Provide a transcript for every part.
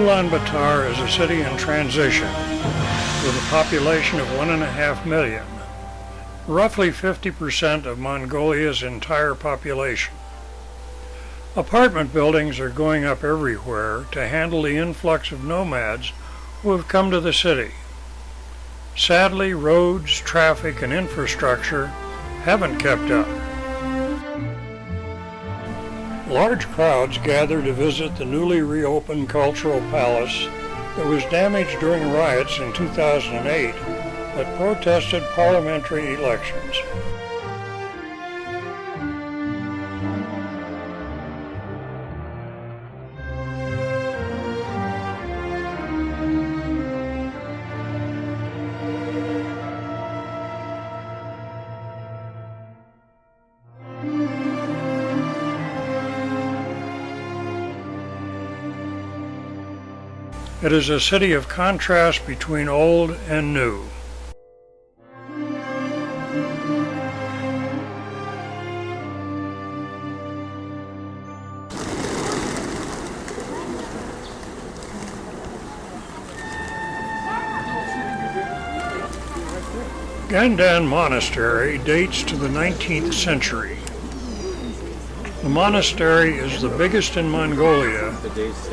Ulaanbaatar is a city in transition with a population of 1.5 million, roughly 50% of Mongolia's entire population. Apartment buildings are going up everywhere to handle the influx of nomads who have come to the city. Sadly, roads, traffic, and infrastructure haven't kept up. Large crowds gather to visit the newly reopened cultural palace that was damaged during riots in 2008 that protested parliamentary elections. It is a city of contrast between old and new. Gandan Monastery dates to the 19th century. The monastery is the biggest in Mongolia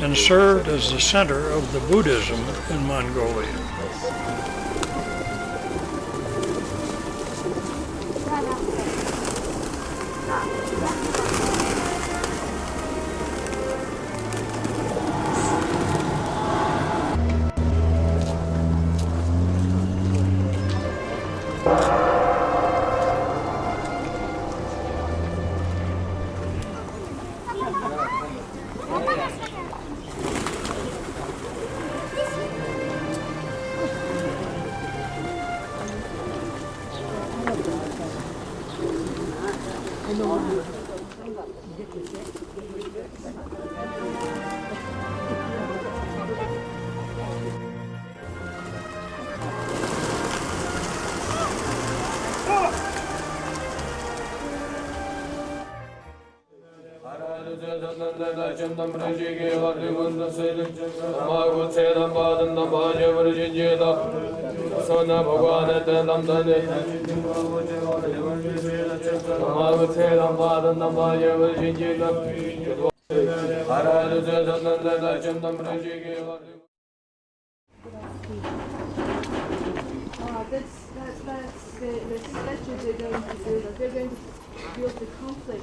and served as the center of the Buddhism in Mongolia. That's the statue they're going to build. They're going to build the complex.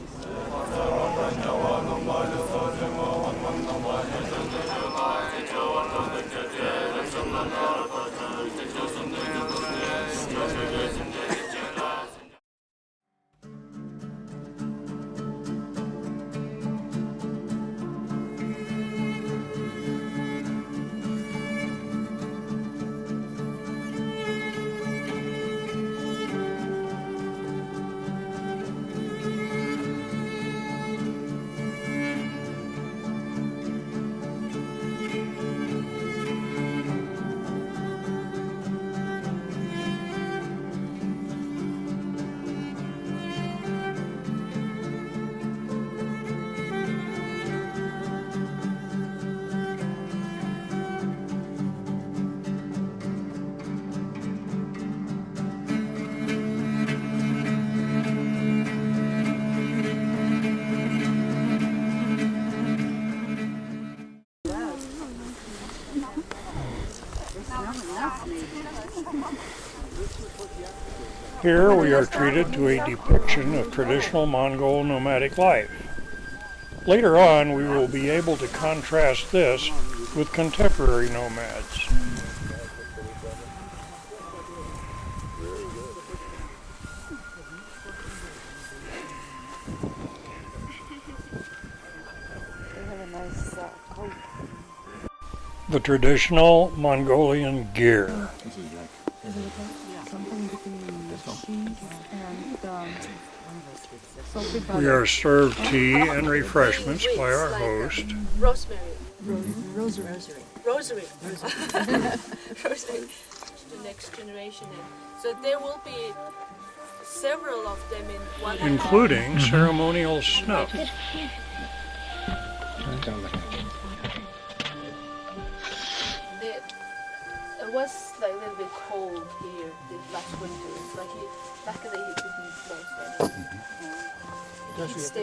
Here we are treated to a depiction of traditional Mongol nomadic life. Later on, we will be able to contrast this with contemporary nomads. The traditional Mongolian gear. We are served tea and refreshments by our host. Rosary. Rosary. The next generation. So there will be several of them in one. Including ceremonial snuff. was like a little bit cold here this last winter. Like luckily he didn't close it.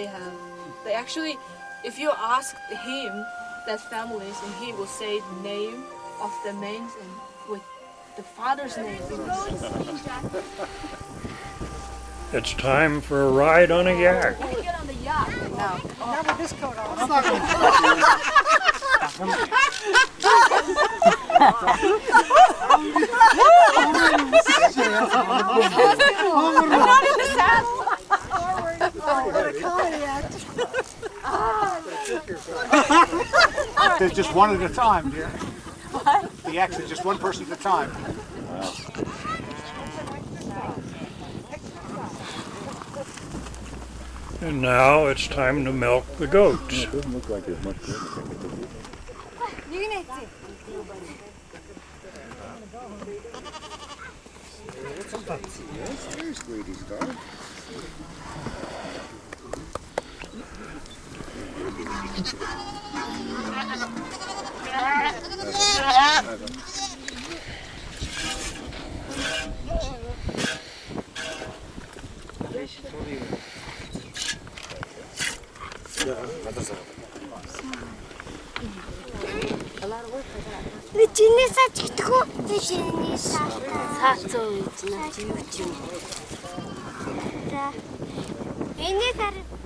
They actually, if you ask him, that families, and he will say the name of the men and with the father's name. It's time for a ride on a yak. Get on the yacht now. Not with this coat on. I'm not in the saddle. There's just one at a time, dear. What? The X is just one person at a time. And now it's time to milk the goats. It doesn't look like there's much good. There's Sweetie Star.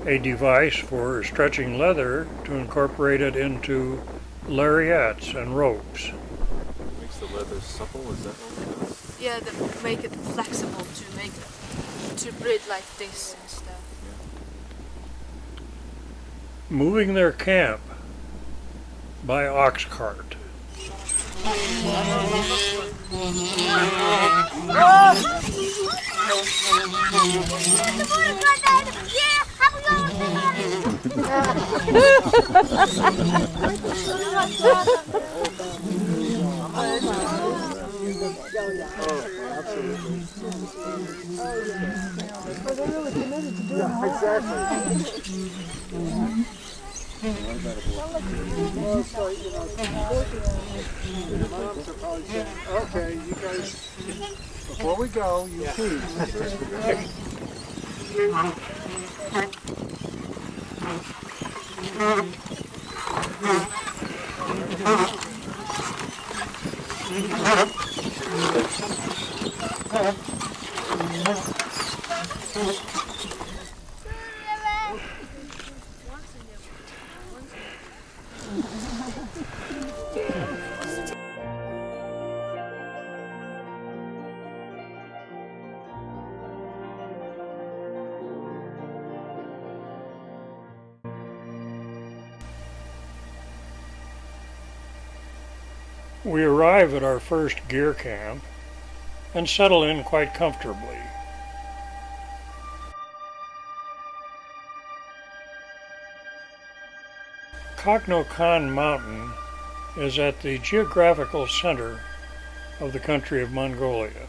A device for stretching leather to incorporate it into lariats and ropes. Makes the leather supple, is that what it is? Yeah, to make it flexible to braid like this and stuff. Moving their camp by ox cart. Okay, you guys, before we go, you pee. We arrive at our first gear camp and settle in quite comfortably. Koknokan Mountain is at the geographical center of the country of Mongolia.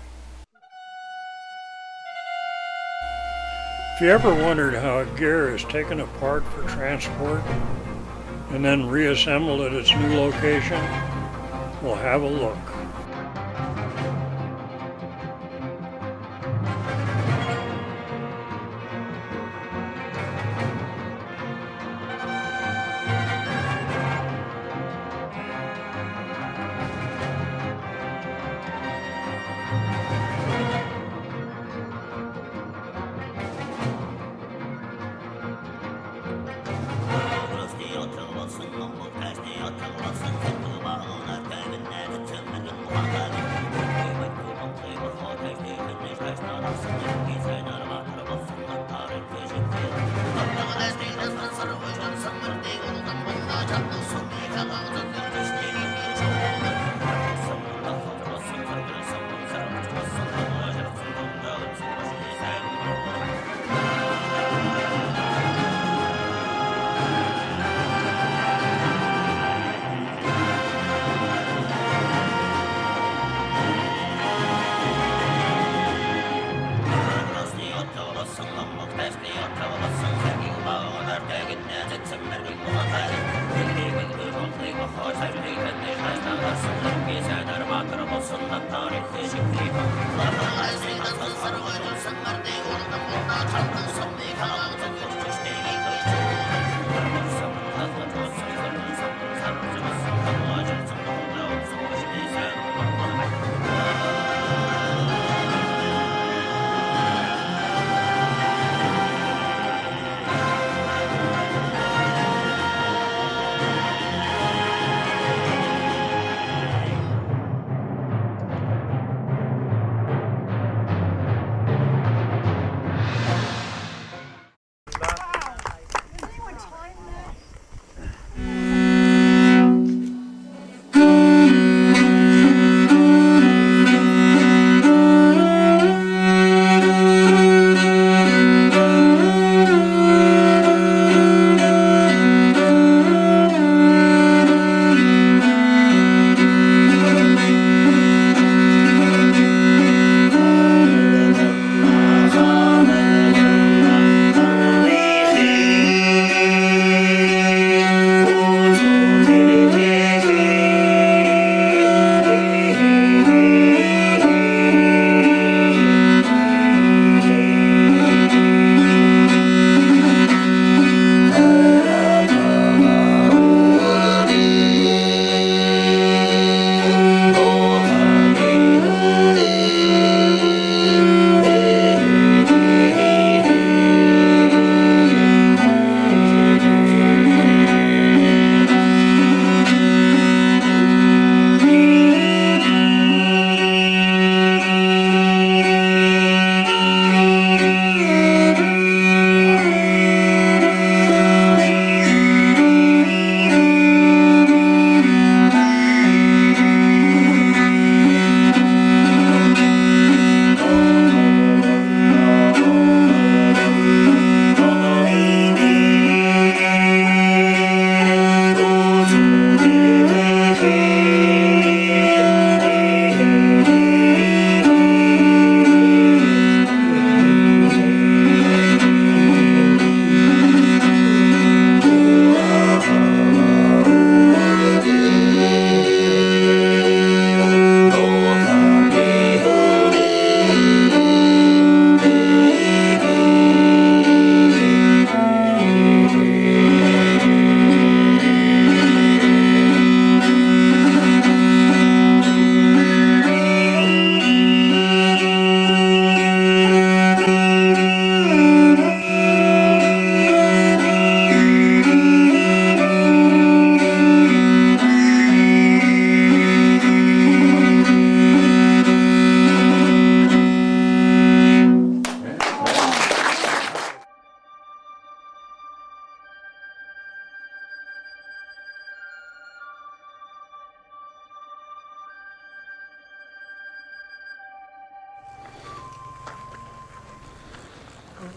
If you ever wondered how a gear is taken apart for transport and then reassembled at its new location, we'll have a look.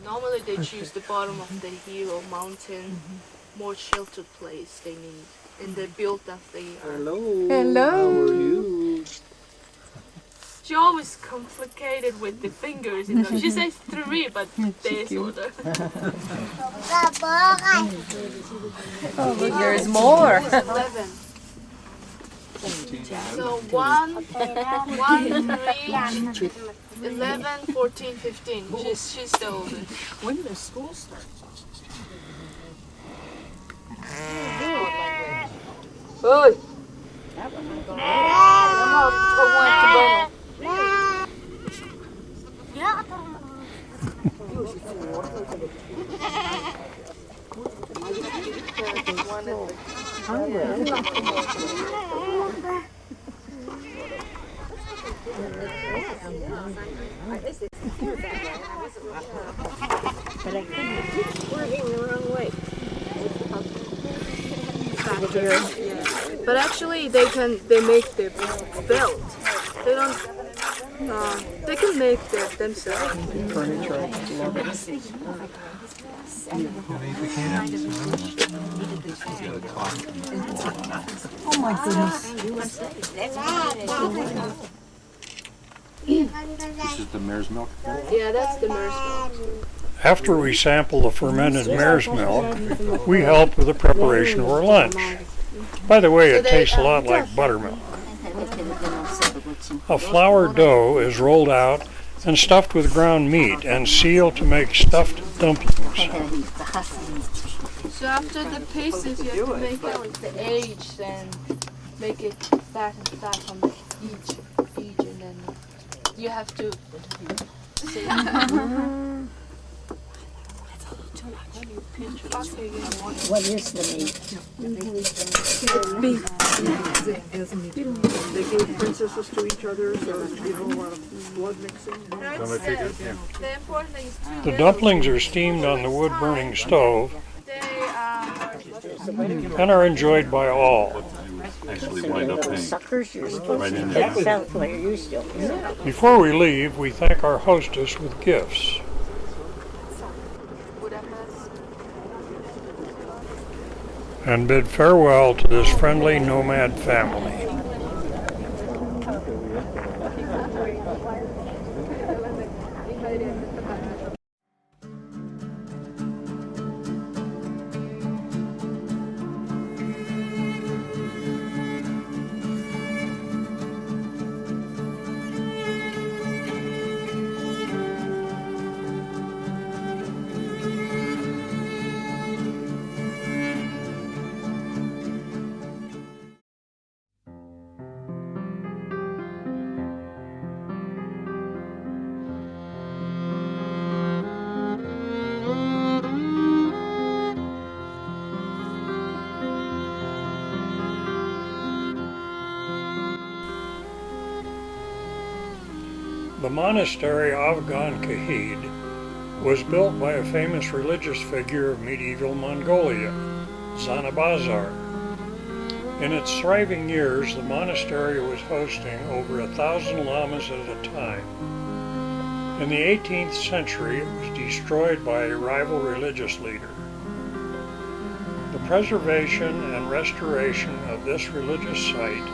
Normally they choose the bottom of the hill or mountain, more sheltered place they need, and they build up the. Hello. How are you? She always complicated with the fingers, you know. She says 3, but they sort of. There's more. 11. So 1, 3, 11, 14, 15. She's the oldest. When does school start? Oi! But I couldn't. We're heading the wrong way. But actually, they make the belt. They don't. They can make that themselves. Oh my goodness. This is the mare's milk. Yeah, that's the mare's milk. After we sample the fermented mare's milk, we help with the preparation of our lunch. By the way, it tastes a lot like buttermilk. A flour dough is rolled out and stuffed with ground meat and sealed to make stuffed dumplings. So after the pieces, you have to make it with the edge and make it fat and fat on each, and then you have to. What is the meat? They gave princesses to each other, so a lot of blood mixing. The important thing is The dumplings are steamed on the wood-burning stove and are enjoyed by all. Actually wind up paying. Suckers, you're supposed to take south where you still. Before we leave, we thank our hostess with gifts. And bid farewell to this friendly nomad family. The monastery Afghan Kahid was built by a famous religious figure of medieval Mongolia, Zanabazar. In its thriving years, the monastery was hosting over 1,000 lamas at a time. In the 18th century, it was destroyed by a rival religious leader. The preservation and restoration of this religious site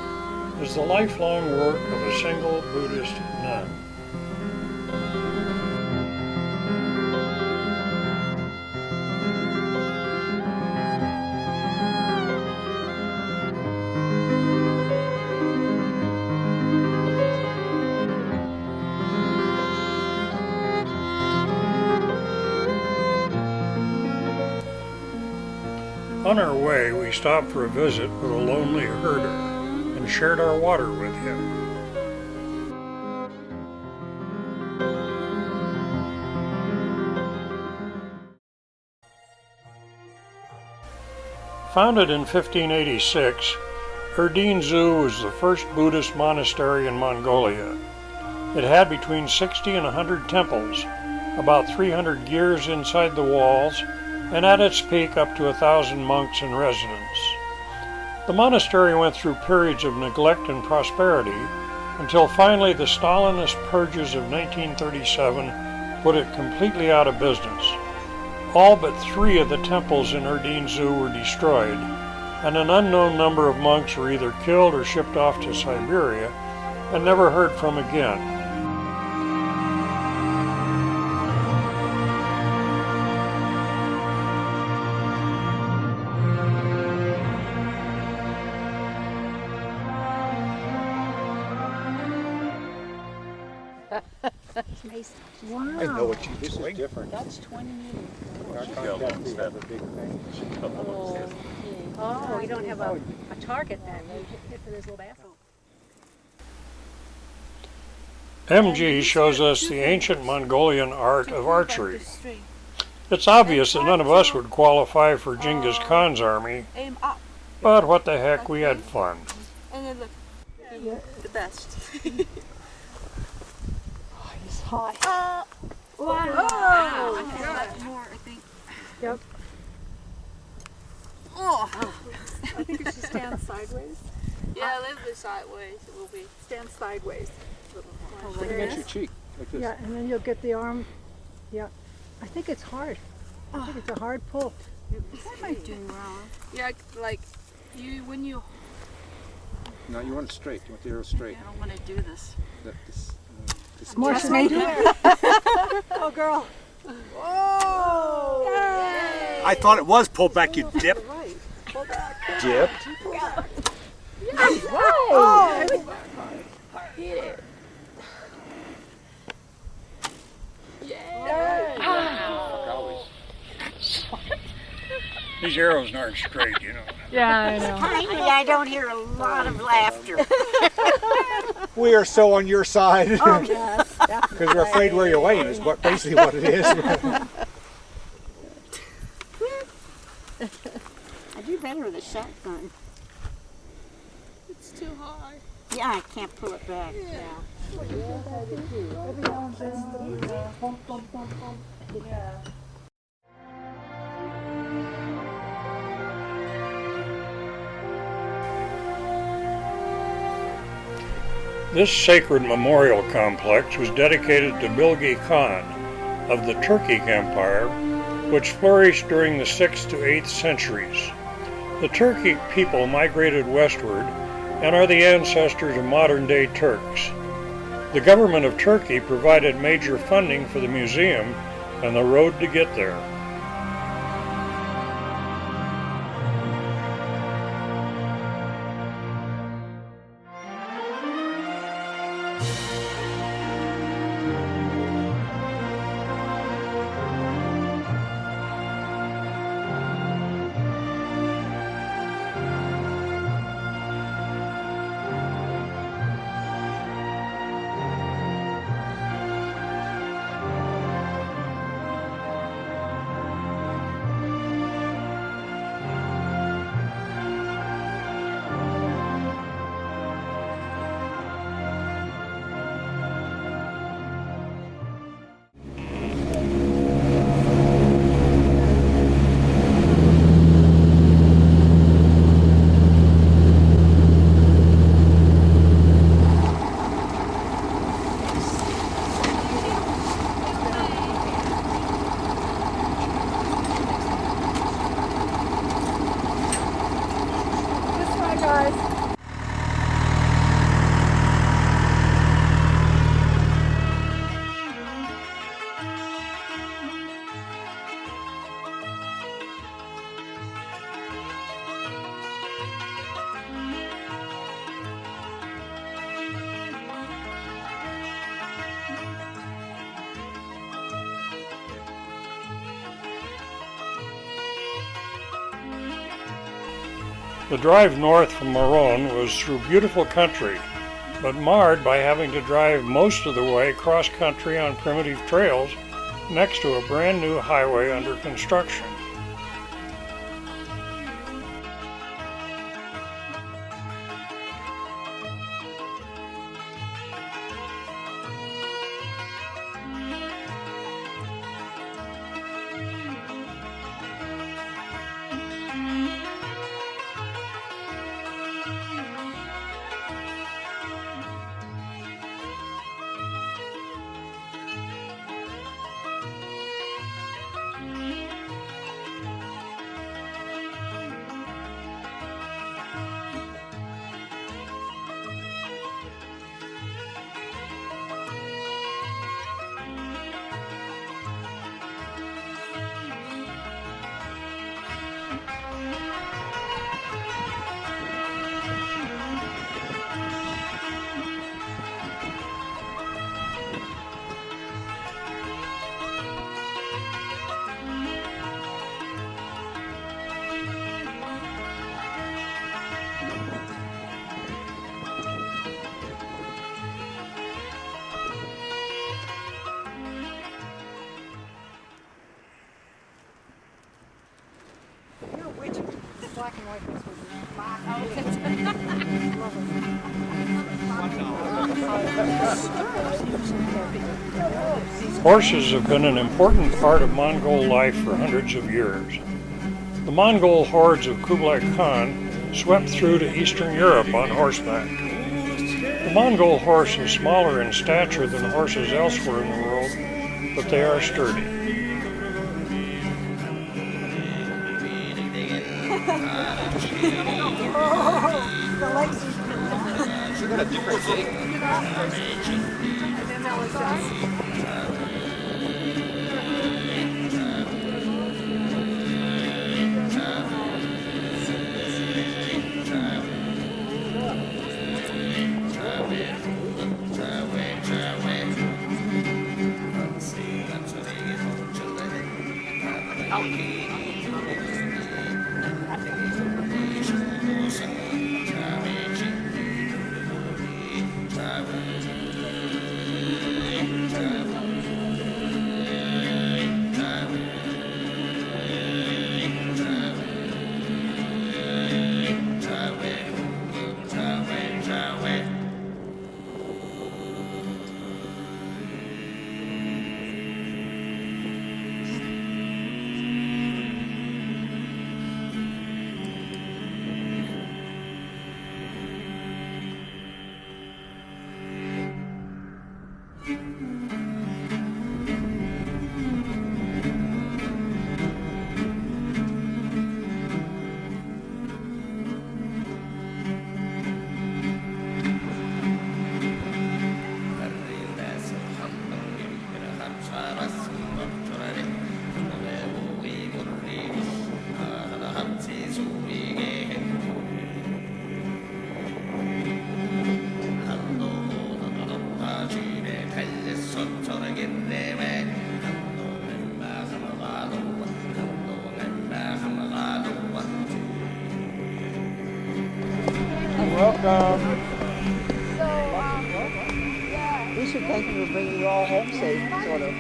is the lifelong work of a single Buddhist nun. On our way, we stopped for a visit with a lonely herder and shared our water with him. Founded in 1586, Erdene Zoo was the first Buddhist monastery in Mongolia. It had between 60 and 100 temples, about 300 gears inside the walls, and at its peak up to 1,000 monks in residence. The monastery went through periods of neglect and prosperity until finally the Stalinist purges of 1937 put it completely out of business. All but 3 of the temples in Erdene Zoo were destroyed, and an unknown number of monks were either killed or shipped off to Siberia and never heard from again. Wow. I know what you This is doing. different. That's 20 meters. Our She contact, got we one have a big thing. Oh, you don't have a target then. You just hit for this little bathroom. MG shows us the ancient Mongolian art of archery. It's obvious that none of us would qualify for Genghis Khan's army, Aim up but what the heck, we had fun. and then look. The best. He's high. Wow. I can have more, I think. Yep. Oh. I think it should stand sideways. Yeah, a little bit sideways it will be. Stand sideways. Bring it against your cheek, like this. Yeah, and then you'll get the arm. Yeah. I think it's hard. I think it's a hard pull. What am I doing wrong? Yeah, like when you. No, you want it straight. You want the arrow straight. I don't want to do this. This More Yes, straight. I Oh, girl. Oh! I thought it was pulled back, you dip. Right. Pull back. Dip. Oh. These arrows aren't straight, you know. Yeah, I know. Finally, I don't hear a lot of laughter. We are so on your side. Oh, yes. Because we're afraid where you're weighing is what basically what it is. I do better with a shotgun. It's too hard. Yeah, I can't pull it back. This sacred memorial complex was dedicated to Bilge Khan of the Turkic Empire, which flourished during the 6th to 8th centuries. The Turkic people migrated westward and are the ancestors of modern-day Turks. The government of Turkey provided major funding for the museum and the road to get there. The drive north from Moron was through beautiful country, but marred by having to drive most of the way cross-country on primitive trails next to a brand new highway under construction. Horses have been an important part of Mongol life for hundreds of years. The Mongol hordes of Kublai Khan swept through to Eastern Europe on horseback. The Mongol horse is smaller in stature than horses elsewhere in the world, but they are sturdy. You got a different gait. Welcome. We should thank you for bringing you all home safe, sort of.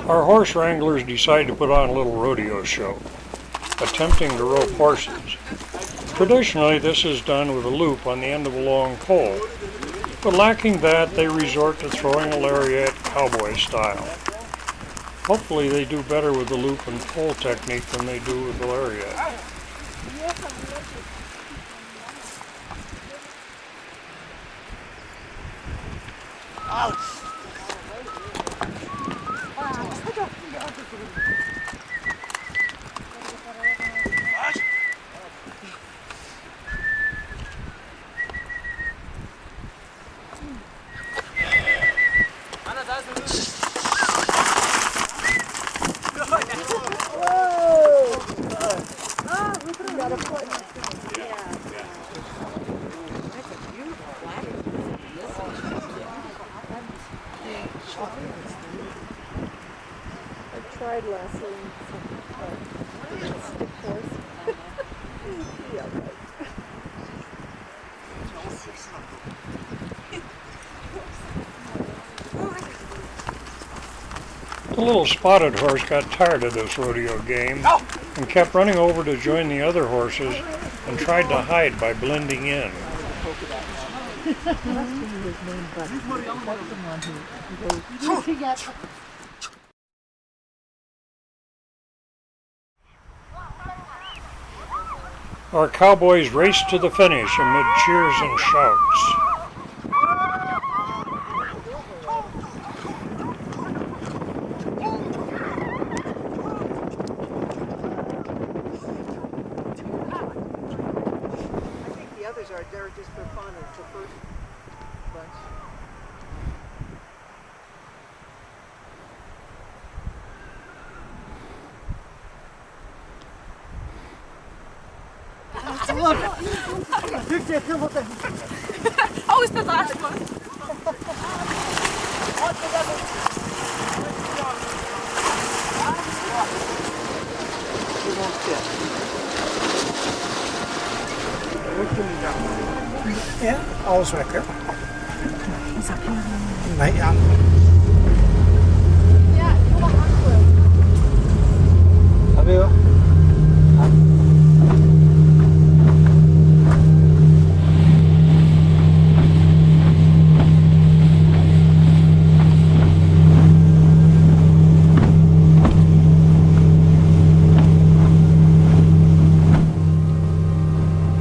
Our horse wranglers decide to put on a little rodeo show, attempting to rope horses. Traditionally, this is done with a loop on the end of a long pole, but lacking that, they resort to throwing a lariat cowboy style. Hopefully they do better with the loop and pole technique than they do with the lariat. I tried lassoing some stick horse. Yeah, right. The little spotted horse got tired of this rodeo game and kept running over to join the other horses and tried to hide by blending in. Our cowboys raced to the finish amid cheers and shouts. I think the others are there just for fun. It's the first bunch. Oh, it's the last one. Ja, alles lekker. ไหนอ่ะ Yeah, come on, Uncle. เอาไปวะ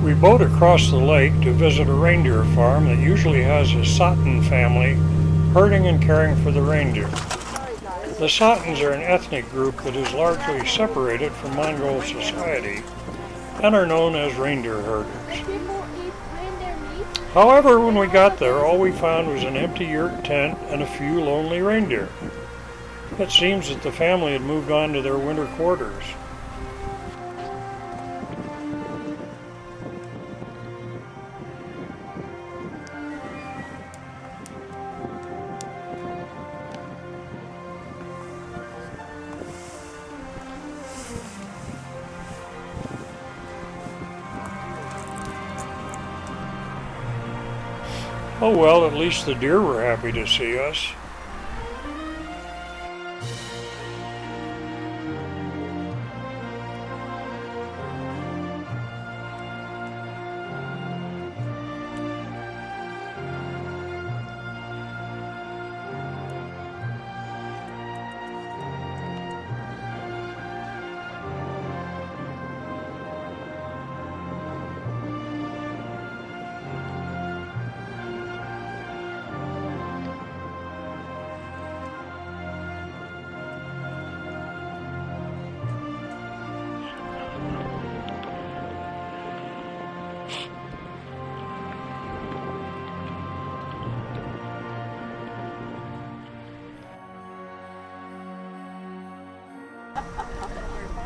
We boat across the lake to visit a reindeer farm that usually has a Satan family herding and caring for the reindeer. The Satans are an ethnic group that is largely separated from Mongol society and are known as reindeer herders. People eat reindeer meat. However, when we got there, all we found was an empty yurt tent and a few lonely reindeer. It seems that the family had moved on to their winter quarters. Oh well, at least the deer were happy to see us.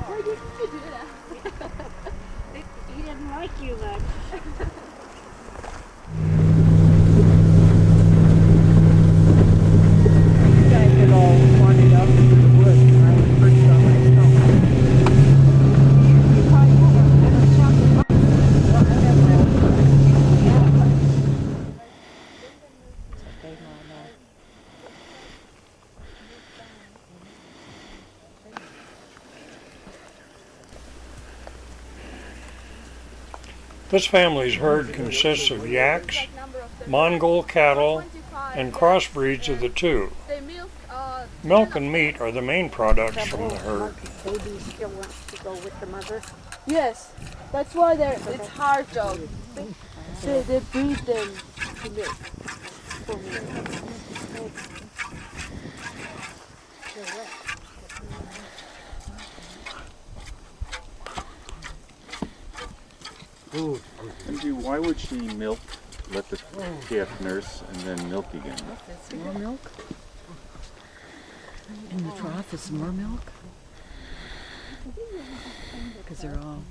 Why did you do that? He didn't like you much. You guys had all wandered out into the woods, and I was perched on my stomach. You probably won't have a shot. Well, I have my own phone. Yeah. They know. This family's herd consists of yaks, Mongol cattle, and crossbreeds of the two. They milk, Milk and meat are the main products from the herd. Baby still wants to go with the mother. yes, that's why it's hard job. They breed them to milk. Angie, why would she milk, let the calf nurse, and then milk again? More milk? In the trough is more milk? Because they're all...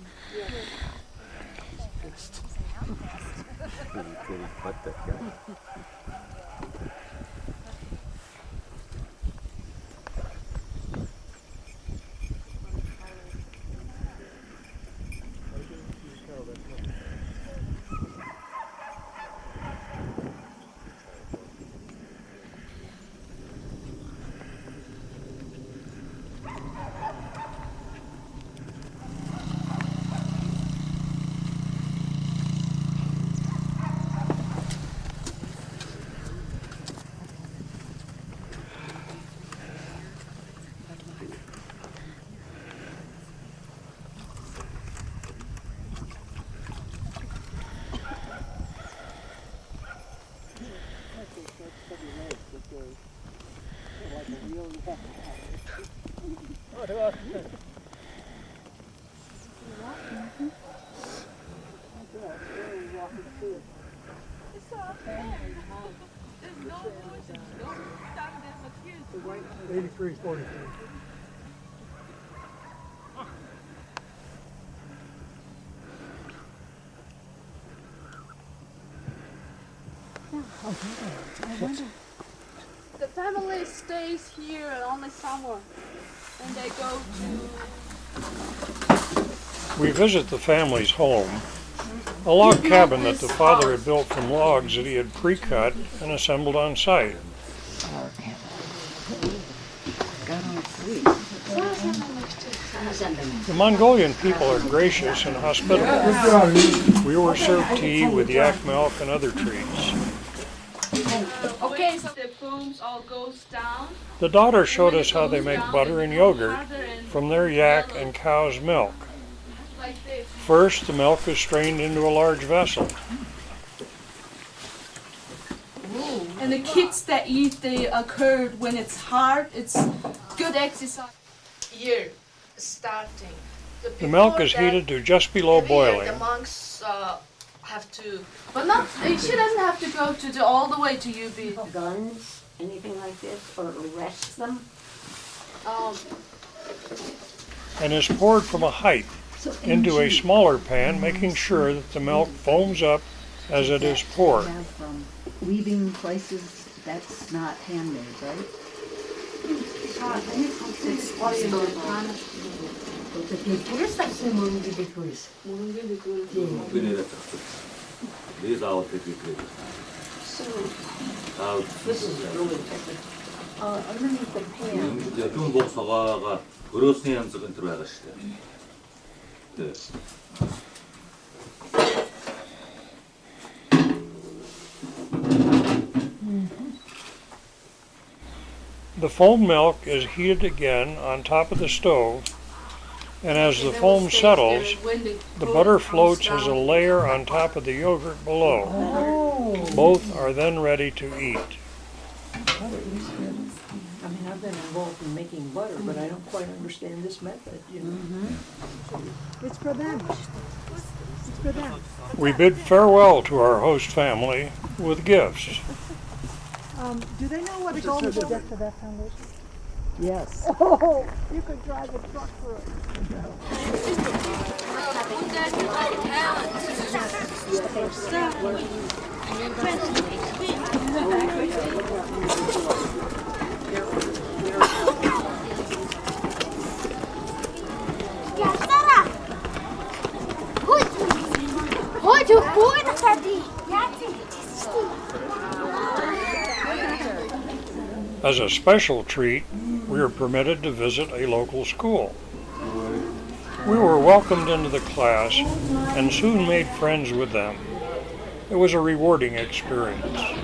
The family stays here only summer, and they go to. We visit the family's home, A log cabin that the father had built from logs that he had pre-cut and assembled on site. Got on sleep. The Mongolian people are gracious and hospitable. We were served tea with yak milk and other treats. Okay, so the foams all goes down. The daughter showed us how they make butter and yogurt from their yak and cow's milk. Like this. First, the milk is strained into a large vessel. And the kids that eat the curd when it's hard, it's good exercise. Here, starting. The milk is heated to just below boiling. The monks have to, but not. She doesn't have to go to all the way to UB. Guns, anything like this, or arrest them. And is poured from a height into a smaller pan, making sure that the milk foams up as it is poured. Weaving places, that's not handmade, right? This is really technical. Underneath the pan. 중복 사과가 그로스니 함석은 들어가시대. 네. The foam milk is heated again on top of the stove, and as the foam settles, the butter floats as a layer on top of the yogurt below. Both are then ready to eat. I mean, I've been involved in making butter, but I don't quite understand this method, you know. It's for them. It's for them. We bid farewell to our host family with gifts. Do they know what a golden debt to that foundation? Yes. Oh, you could drive a truck for it. As a special treat, we were permitted to visit a local school. We were welcomed into the class and soon made friends with them. It was a rewarding experience. So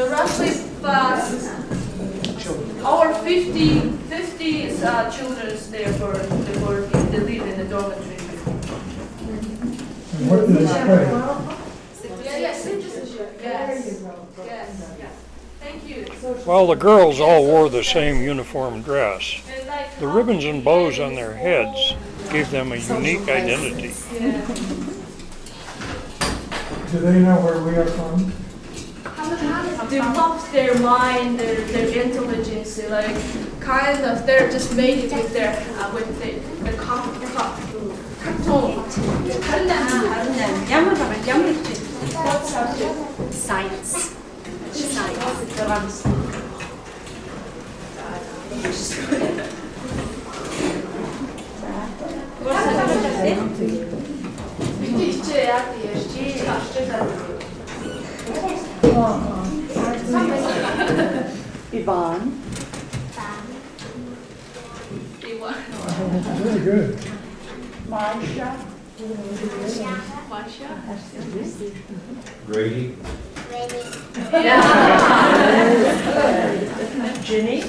roughly our 50 children there they live in the dormitory before. What did it say? Yes, citizenship. Yes. Thank you. While the girls all wore the same uniform dress, the ribbons and bows on their heads gave them a unique identity. Do they know where we are from? Developed their mind, their intelligence, like kind of they're just made it with their the cartoon. What subject? Science. Yvonne. Very good. Marsha. Grady. Ginny.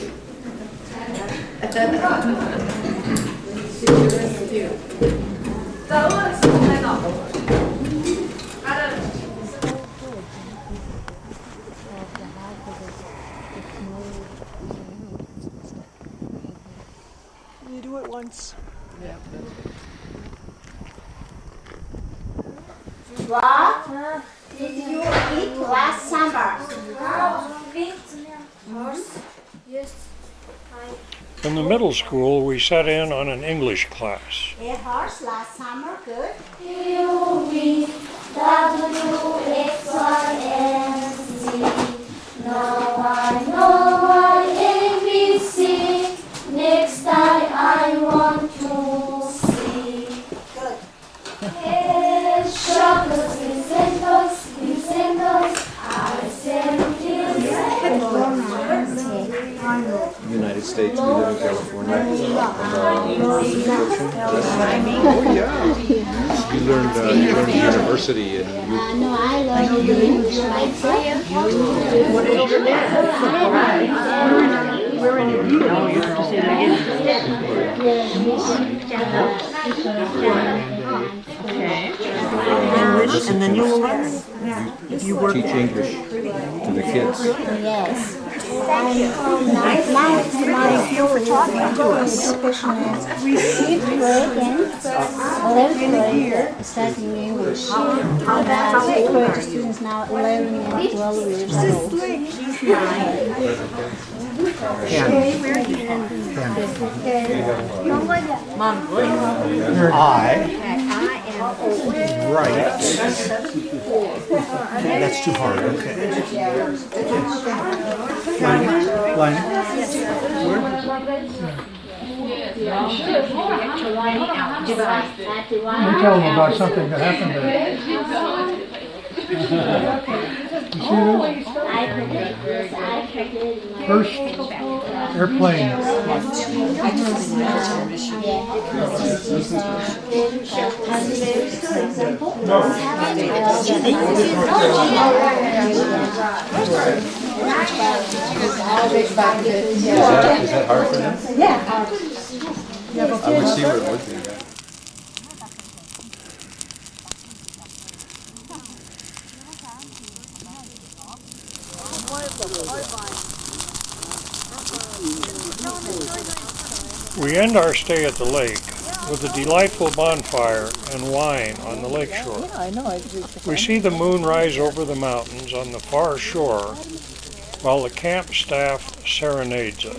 You do it once. What did you eat last summer? In the middle school, we sat in on an English class. A horse last summer, good. No, I, ABC. States, we live in California. You learned university and you. No, I love you. What is your name? We're in it. No, you have to say that again. Okay. English, and then you'll learn. You work. Teach English to the kids. Yes. Thank you. Now Thank you for talking to us. Received grade and 11th grade studying English. About 8th grade students now 11 and 12 years old. Right. That's too hard. Okay. Line. You tell them about something that happened there. You see this? First airplane. Is that hard for them? Yeah. I would see where it would be. We end our stay at the lake with a delightful bonfire and wine on the lakeshore. Yeah, I know. We see the moon rise over the mountains on the far shore while the camp staff serenades us.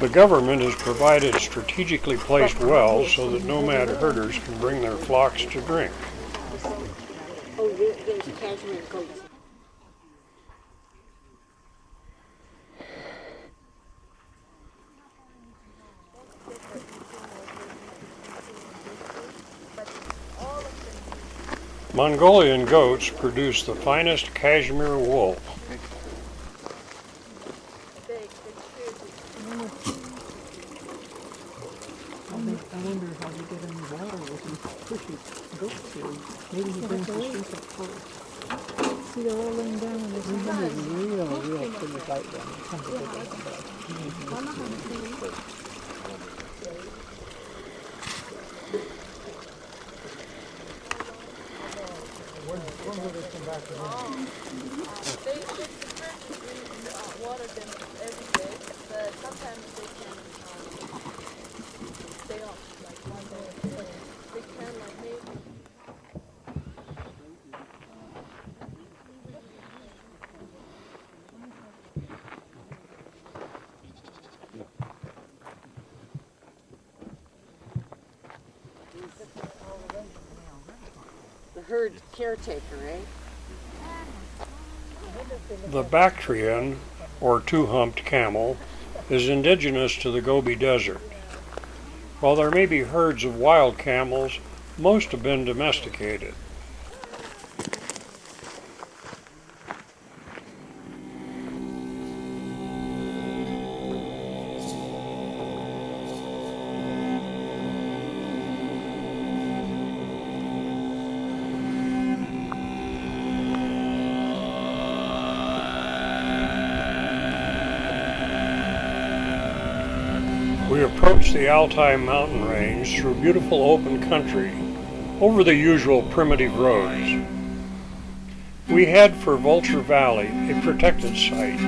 The government has provided strategically placed wells so that nomad herders can bring their flocks to drink. there's cashmere coats. Mongolian goats produce the finest cashmere wool. I wonder how you get in the water with these pushy goats here. Maybe he brings the sheep up first. See, they're all laying down in the sun. Real pretty light one. They water them every day, but sometimes they can stay off like one day. They can like maybe. The herd caretaker, eh? The Bactrian, or two-humped camel, is indigenous to the Gobi Desert. While there may be herds of wild camels, most have been domesticated. We approach the Altai mountain range through beautiful open country, over the usual primitive roads. We head for Vulture Valley, a protected site.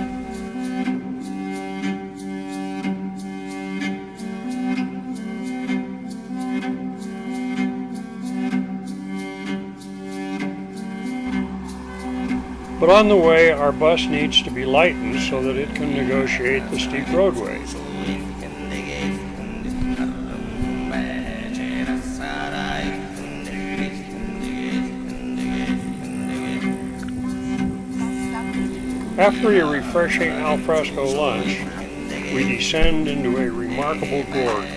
But on the way, our bus needs to be lightened so that it can negotiate the steep roadway. After a refreshing alfresco lunch, we descend into a remarkable gorge.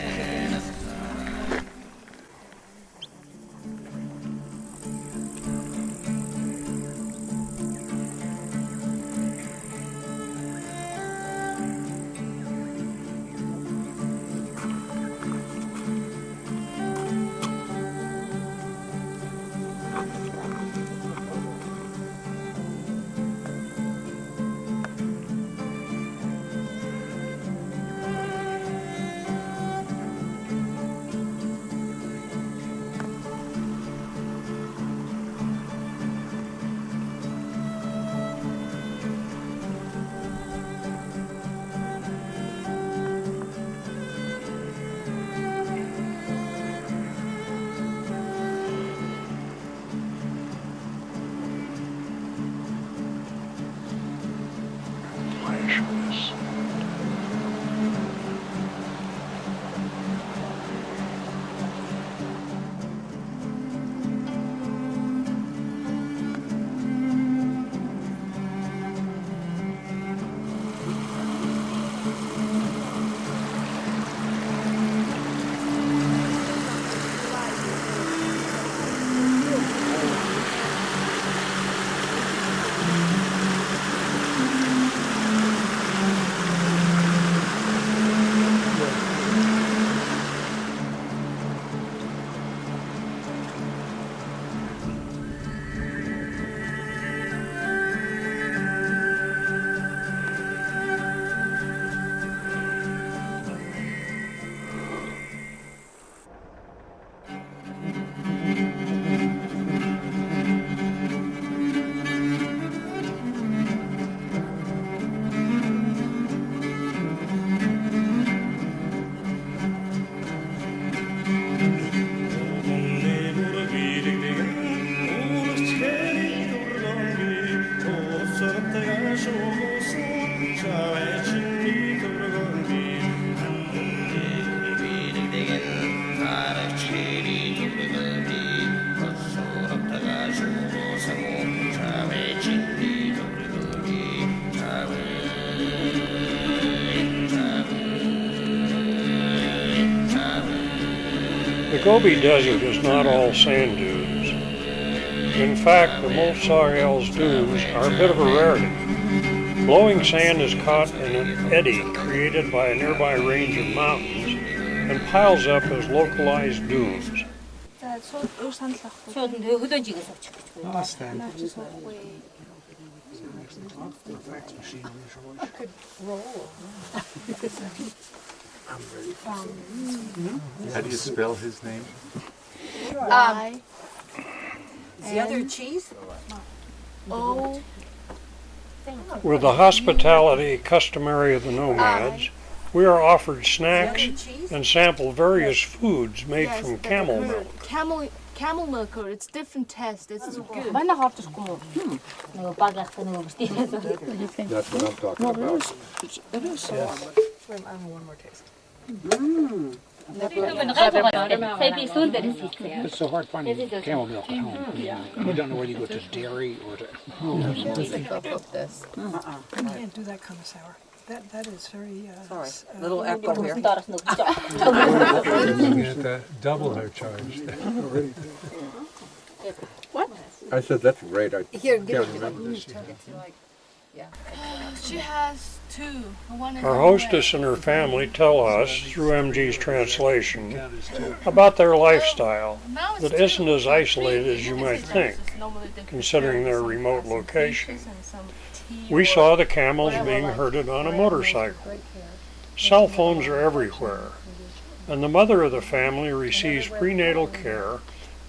The Gobi Desert is not all sand dunes. In fact, the Montsaurel's dunes are a bit of a rarity. Blowing sand is caught in an eddy created by a nearby range of mountains and piles up as localized dunes. How do you spell his name? Is the other cheese? Oh, With the hospitality customary of the nomads, we are offered snacks and sample various foods made from camel milk. camel milk, or it's different taste. It's good. That's what I'm talking about. It is soft. Wait, I want one more taste. It's so hard finding camel milk at home. We don't know whether you go to dairy or to... I can't do that kind of sour. That is very... Sorry, little echo here. Looking at the double her charge. What? I said, that's great. I Here, can't give it. remember this. She has two. One is Our on the hostess and her family tell us, through MG's translation, about their lifestyle right. Now it's that two. isn't as isolated as you This might is think, normally they considering their prepare some remote some location. dishes and some tea We or saw the camels whatever, being like herded on a bread, motorcycle. Cell phones are everywhere, and the mother of the family receives prenatal care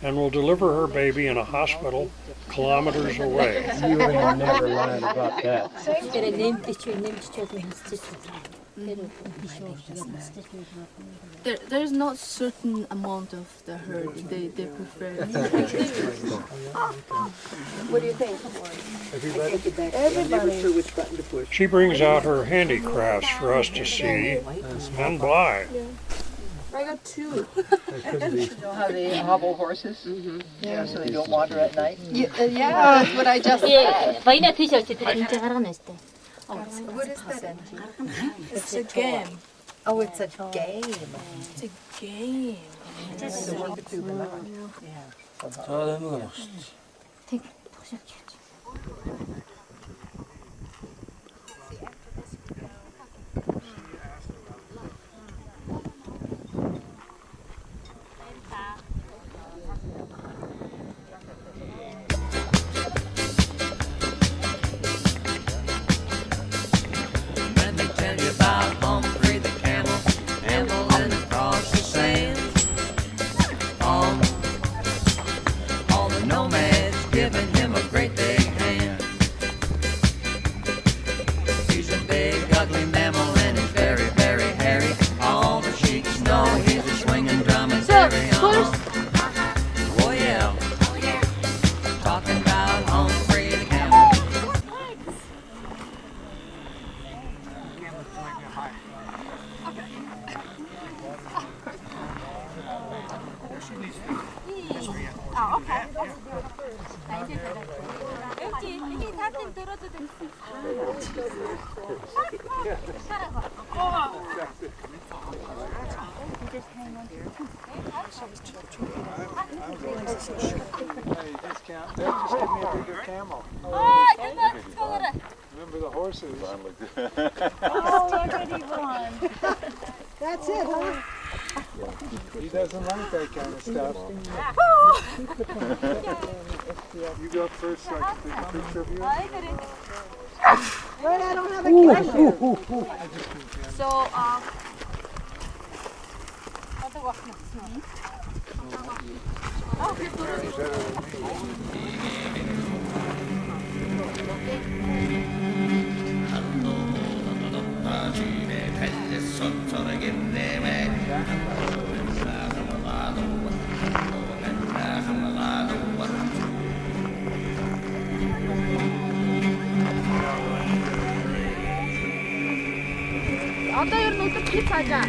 and will deliver her baby in a hospital kilometers away. You ain't never lied about that. There's not certain amount of the herd they prefer. What do you think? Everybody. She brings out her handicrafts for us to see and buy. I got two. You know how they hobble horses? Yeah, so they don't wander at night? Yeah, that's what I just said. What is that engine? It's a game. Oh, it's a game. It's a game. Remember the horses? Oh, look at Yvonne. That's it, huh? He doesn't like that kind of stuff. You go first so I can take a picture of you. Wait, I don't have a camera. So, одоо ер нь өдөр чи цаажаа.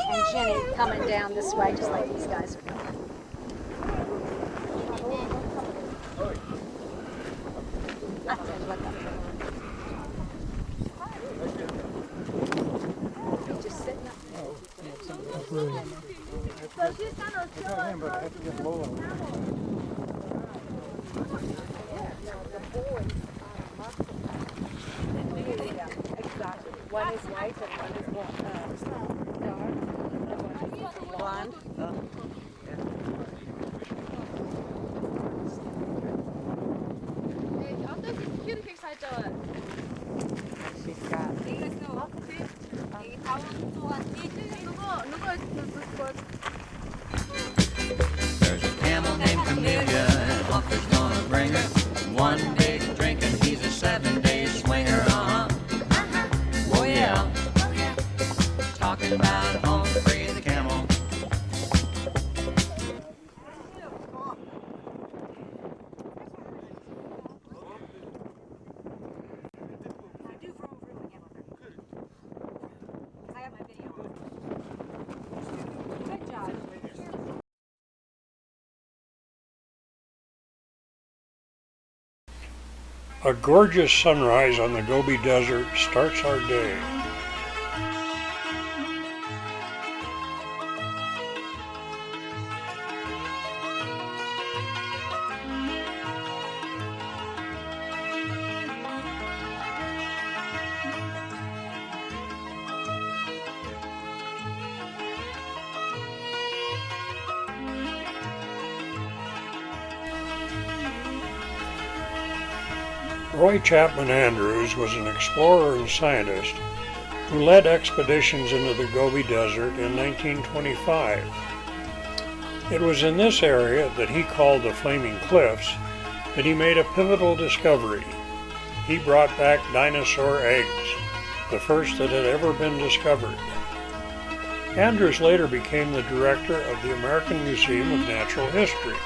And Jenny coming down this way, just like these guys are going. I tell you what, he's just sitting up Exactly. One is white and one is dark. Blonde. She's got. There's a camel named Camellia, and Hunter's gonna bring her one big drink, and he's a 7-day swinger. Oh yeah. Talking about Humphrey the camel. A gorgeous sunrise on the Gobi Desert starts our day. Roy Chapman Andrews was an explorer and scientist who led expeditions into the Gobi Desert in 1925. It was in this area that he called the Flaming Cliffs that he made a pivotal discovery. He brought back dinosaur eggs, the first that had ever been discovered. Andrews later became the director of the American Museum of Natural History.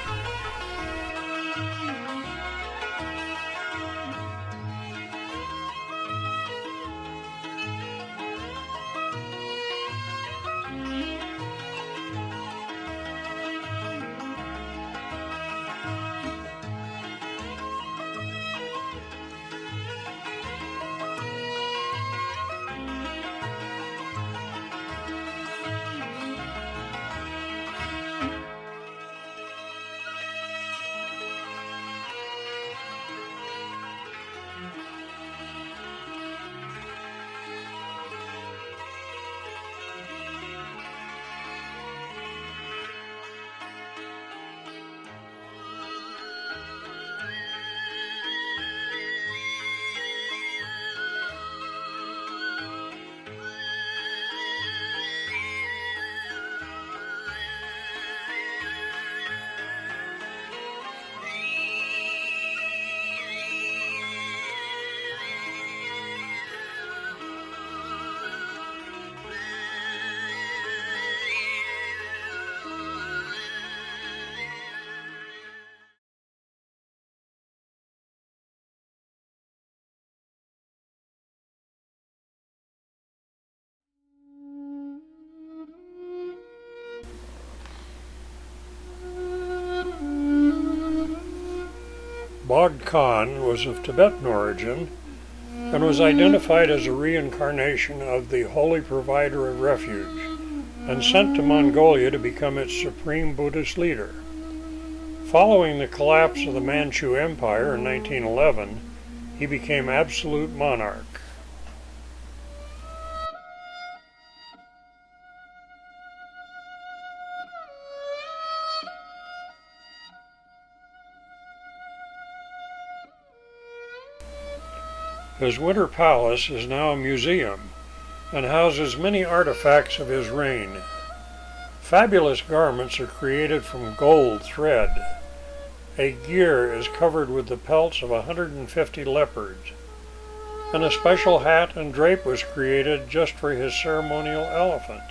Bogd Khan was of Tibetan origin and was identified as a reincarnation of the Holy Provider of Refuge and sent to Mongolia to become its supreme Buddhist leader. Following the collapse of the Manchu Empire in 1911, he became absolute monarch. His winter palace is now a museum and houses many artifacts of his reign. Fabulous garments are created from gold thread. A gear is covered with the pelts of 150 leopards, and a special hat and drape was created just for his ceremonial elephant.